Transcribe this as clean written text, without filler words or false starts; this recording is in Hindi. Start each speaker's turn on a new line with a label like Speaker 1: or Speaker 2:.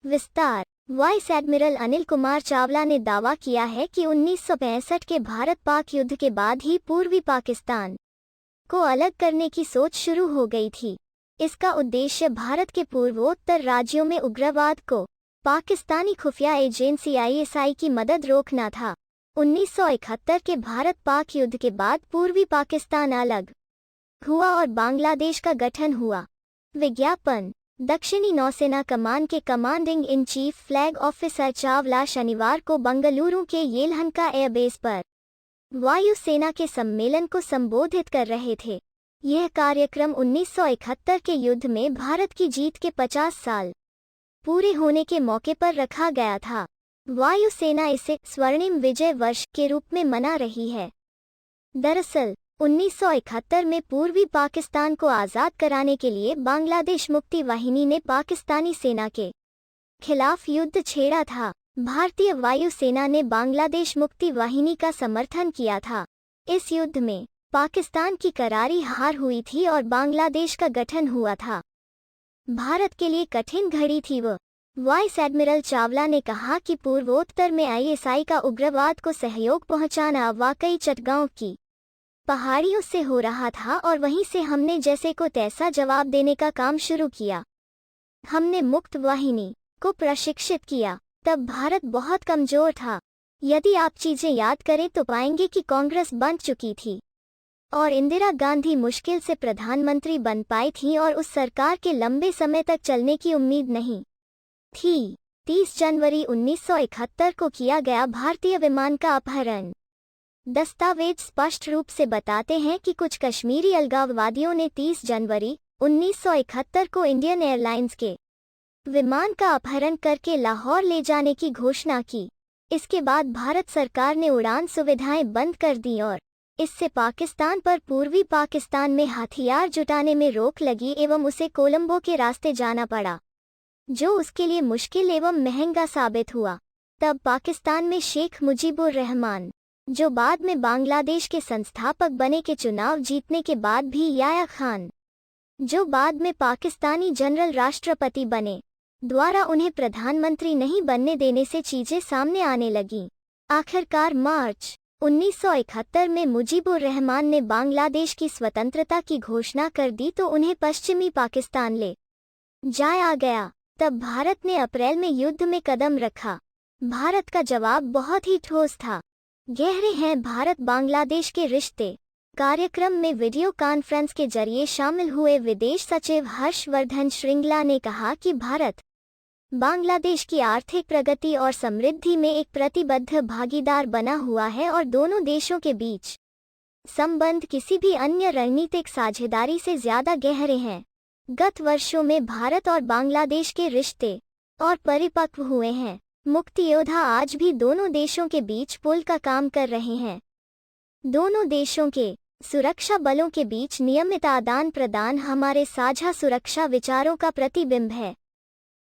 Speaker 1: विस्तार। वाइस एडमिरल अनिल कुमार चावला ने दावा किया है कि 1965 के भारत-पाक युद्ध के बाद ही पूर्वी पाकिस्तान को अलग करने की सोच शुरू हो गई थी। इसका उद्देश्य भारत के पूर्वोत्तर राज्यों में उग्रवाद को पाकिस्तानी खुफिया एजेंसी ISI की मदद रोकना था। 1971 के भारत-पाक युद्ध के बाद पूर्वी पाकिस्तान अलग हुआ और बांग्लादेश का गठन हुआ। विज्ञापन। दक्षिणी नौसेना कमान के commanding in chief flag officer Chawla शनिवार को बंगलुरु के येलहंका एयरबेस पर वायुसेना के सम्मेलन को संबोधित कर रहे थे। यह कार्यक्रम 1971 के युद्ध में भारत की जीत के 50 साल पूरे होने के मौके पर रखा गया था। वायुसेना इसे स्वर्णिम विजय वर्ष के रूप में मना रही है। दरअसल 1971 में पूर्वी पाकिस्तान को आज़ाद कराने के लिए बांग्लादेश मुक्ति वाहिनी ने पाकिस्तानी सेना के खिलाफ युद्ध छेड़ा था। भारतीय वायुसेना ने बांग्लादेश मुक्ति वाहिनी का समर्थन किया था। इस युद्ध में पाकिस्तान की करारी हार हुई थी और बांग्लादेश का गठन हुआ था। भारत के लिए कठिन घड़ी थी वो। वाइस एडमिरल चावला ने कहा कि पूर्वोत्तर में ISI का उग्रवाद को सहयोग पहुंचाना वाकई चटगांव की पहाड़ियों से हो रहा था और वहीं से हमने जैसे को तैसा जवाब देने का काम शुरू किया। हमने मुक्त वाहिनी को प्रशिक्षित किया। तब भारत बहुत कमजोर था। यदि आप चीजें याद करें तो पाएंगे कि कांग्रेस बन चुकी थी और इंदिरा गांधी मुश्किल से प्रधानमंत्री बन पाई थी और उस सरकार के लंबे समय तक चलने की उम्मीद नहीं थी। 30 जनवरी 1971 को किया गया भारतीय विमान का अपहरण। दस्तावेज स्पष्ट रूप से बताते हैं कि कुछ कश्मीरी अलगाववादियों ने 30 जनवरी 1971 को इंडियन एयरलाइंस के विमान का अपहरण करके लाहौर ले जाने की घोषणा की। इसके बाद भारत सरकार ने उड़ान सुविधाएं बंद कर दी और इससे पाकिस्तान पर पूर्वी पाकिस्तान में हथियार जुटाने में रोक लगी एवं उसे कोलंबो के रास्ते जाना पड़ा, जो उसके लिए मुश्किल एवं महंगा साबित हुआ। तब पाकिस्तान में शेख मुजीबुर रहमान, जो बाद में बांग्लादेश के संस्थापक बने, के चुनाव जीतने के बाद भी याया खान, जो बाद में पाकिस्तानी जनरल राष्ट्रपति बने, द्वारा उन्हें प्रधानमंत्री नहीं बनने देने से चीजें सामने आने लगीं। आखिरकार मार्च 1971 में मुजीबुर रहमान ने बांग्लादेश की स्वतंत्रता की घोषणा कर दी तो उन्हें पश्चिमी पाकिस्तान ले जाया गया। तब भारत ने अप्रैल में युद्ध में कदम रखा। भारत का जवाब बहुत ही ठोस था। गहरे हैं भारत बांग्लादेश के रिश्ते। कार्यक्रम में वीडियो कॉन्फ्रेंस के जरिए शामिल हुए विदेश सचिव हर्षवर्धन श्रृंगला ने कहा कि भारत बांग्लादेश की आर्थिक प्रगति और समृद्धि में एक प्रतिबद्ध भागीदार बना हुआ है और दोनों देशों के बीच संबंध किसी भी अन्य रणनीतिक साझेदारी से ज्यादा गहरे हैं। गत वर्षों में भारत और बांग्लादेश के रिश्ते और परिपक्व हुए हैं। मुक्ति योद्धा आज भी दोनों देशों के बीच पुल का काम कर रहे हैं। दोनों देशों के सुरक्षा बलों के बीच नियमित आदान प्रदान हमारे साझा सुरक्षा विचारों का प्रतिबिंब है।